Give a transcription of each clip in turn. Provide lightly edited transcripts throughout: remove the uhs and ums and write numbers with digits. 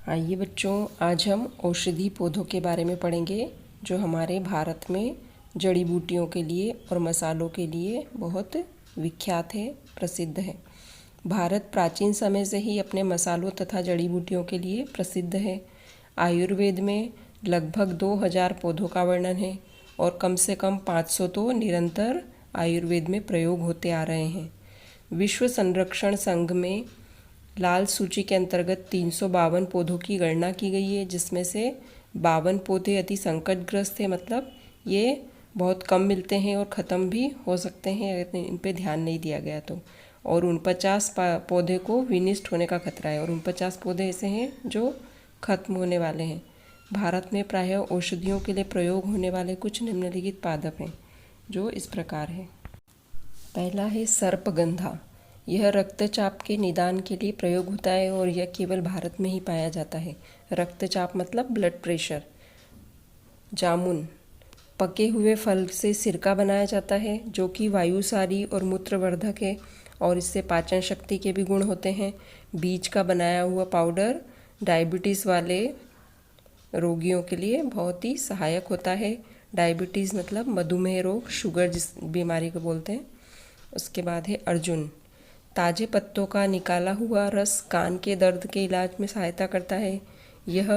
आइए बच्चों, आज हम औषधि पौधों के बारे में पढ़ेंगे जो हमारे भारत में जड़ी बूटियों के लिए और मसालों के लिए बहुत विख्यात है, प्रसिद्ध है। भारत प्राचीन समय से ही अपने मसालों तथा जड़ी बूटियों के लिए प्रसिद्ध है। आयुर्वेद में लगभग 2000 पौधों का वर्णन है और कम से कम 500 तो निरंतर आयुर्वेद में प्रयोग होते आ रहे हैं। विश्व संरक्षण संघ में लाल सूची के अंतर्गत 352 पौधों की गणना की गई है, जिसमें से 52 पौधे अति संकटग्रस्त है, मतलब ये बहुत कम मिलते हैं और ख़त्म भी हो सकते हैं अगर इन पे ध्यान नहीं दिया गया तो। और 49 पौधे को विनिष्ट होने का खतरा है और 49 पौधे ऐसे हैं जो खत्म होने वाले हैं। भारत में प्रायः औषधियों के लिए प्रयोग होने वाले कुछ निम्नलिखित पादप हैं जो इस प्रकार है। पहला है सर्पगंधा। यह रक्तचाप के निदान के लिए प्रयोग होता है और यह केवल भारत में ही पाया जाता है। रक्तचाप मतलब ब्लड प्रेशर। जामुन, पके हुए फल से सिरका बनाया जाता है जो कि वायुसारी और मूत्रवर्धक है और इससे पाचन शक्ति के भी गुण होते हैं। बीज का बनाया हुआ पाउडर डायबिटीज़ वाले रोगियों के लिए बहुत ही सहायक होता है। डायबिटीज़ मतलब मधुमेह रोग, शुगर जिस बीमारी को बोलते हैं। उसके बाद है अर्जुन। ताजे पत्तों का निकाला हुआ रस कान के दर्द के इलाज में सहायता करता है। यह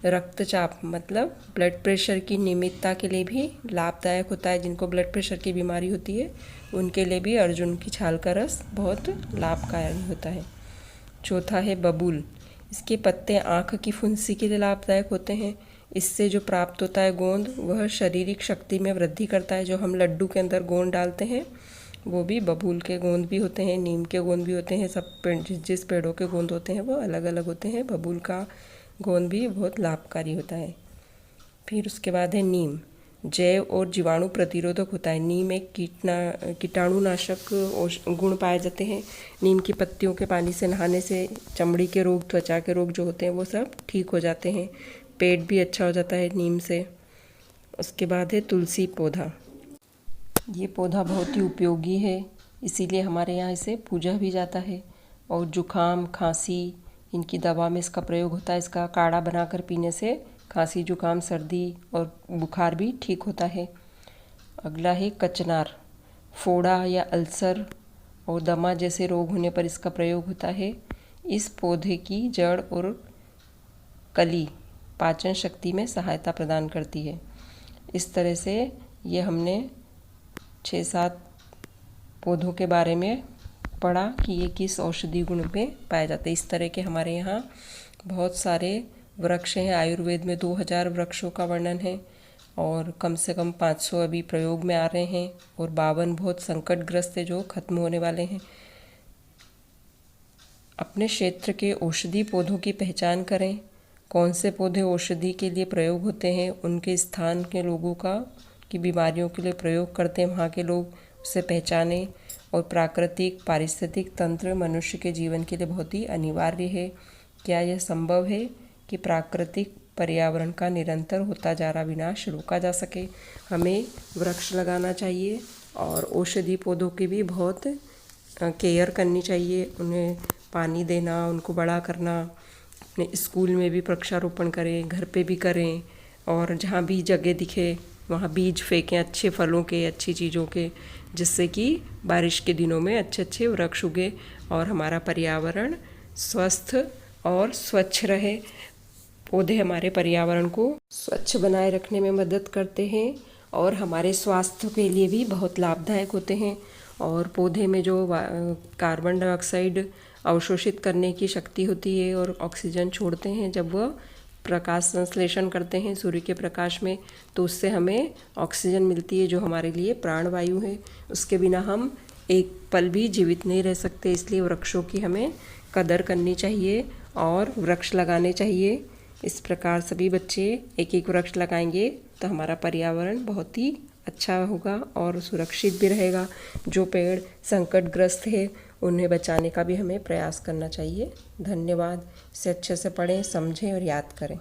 रक्तचाप मतलब ब्लड प्रेशर की नियमितता के लिए भी लाभदायक होता है। जिनको ब्लड प्रेशर की बीमारी होती है उनके लिए भी अर्जुन की छाल का रस बहुत लाभकारी होता है। चौथा है बबूल। इसके पत्ते आँख की फुंसी के लिए लाभदायक होते हैं। इससे जो प्राप्त होता है गोंद, वह शारीरिक शक्ति में वृद्धि करता है। जो हम लड्डू के अंदर गोंद डालते हैं वो भी बबूल के गोंद भी होते हैं, नीम के गोंद भी होते हैं। सब जिस पेड़ों के गोंद होते हैं वो अलग अलग होते हैं। बबूल का गोंद भी बहुत लाभकारी होता है। फिर उसके बाद है नीम। जैव और जीवाणु प्रतिरोधक होता है। नीम एक कीटाणुनाशक गुण पाए जाते हैं। नीम की पत्तियों के पानी से नहाने से चमड़ी के रोग, त्वचा के रोग जो होते हैं वो सब ठीक हो जाते हैं। पेट भी अच्छा हो जाता है नीम से। उसके बाद है तुलसी पौधा। ये पौधा बहुत ही उपयोगी है, इसीलिए हमारे यहाँ इसे पूजा भी जाता है। और जुखाम, खांसी, इनकी दवा में इसका प्रयोग होता है। इसका काढ़ा बनाकर पीने से खांसी, जुखाम, सर्दी और बुखार भी ठीक होता है। अगला है कचनार। फोड़ा या अल्सर और दमा जैसे रोग होने पर इसका प्रयोग होता है। इस पौधे की जड़ और कली पाचन शक्ति में सहायता प्रदान करती है। इस तरह से ये हमने 6-7 पौधों के बारे में पढ़ा कि ये किस औषधि गुण में पाए जाते हैं। इस तरह के हमारे यहाँ बहुत सारे वृक्ष हैं। आयुर्वेद में 2000 वृक्षों का वर्णन है और कम से कम 500 अभी प्रयोग में आ रहे हैं और 52 बहुत संकटग्रस्त है जो खत्म होने वाले हैं। अपने क्षेत्र के औषधि पौधों की पहचान करें। कौन से पौधे औषधि के लिए प्रयोग होते हैं, उनके स्थान के लोगों की बीमारियों के लिए प्रयोग करते हैं वहाँ के लोग, उसे पहचानें। और प्राकृतिक पारिस्थितिक तंत्र मनुष्य के जीवन के लिए बहुत ही अनिवार्य है। क्या यह संभव है कि प्राकृतिक पर्यावरण का निरंतर होता जा रहा विनाश रोका जा सके? हमें वृक्ष लगाना चाहिए और औषधि पौधों की भी बहुत केयर करनी चाहिए। उन्हें पानी देना, उनको बड़ा करना। अपने स्कूल में भी वृक्षारोपण करें, घर पे भी करें और जहाँ भी जगह दिखे वहाँ बीज फेंकें अच्छे फलों के, अच्छी चीज़ों के, जिससे कि बारिश के दिनों में अच्छे अच्छे वृक्ष उगे और हमारा पर्यावरण स्वस्थ और स्वच्छ रहे। पौधे हमारे पर्यावरण को स्वच्छ बनाए रखने में मदद करते हैं और हमारे स्वास्थ्य के लिए भी बहुत लाभदायक होते हैं। और पौधे में जो कार्बन डाइऑक्साइड अवशोषित करने की शक्ति होती है और ऑक्सीजन छोड़ते हैं जब वह प्रकाश संश्लेषण करते हैं सूर्य के प्रकाश में, तो उससे हमें ऑक्सीजन मिलती है जो हमारे लिए प्राणवायु है। उसके बिना हम एक पल भी जीवित नहीं रह सकते। इसलिए वृक्षों की हमें कदर करनी चाहिए और वृक्ष लगाने चाहिए। इस प्रकार सभी बच्चे एक एक वृक्ष लगाएंगे तो हमारा पर्यावरण बहुत ही अच्छा होगा और सुरक्षित भी रहेगा। जो पेड़ संकटग्रस्त है उन्हें बचाने का भी हमें प्रयास करना चाहिए। धन्यवाद। इसे अच्छे से पढ़ें, समझें और याद करें।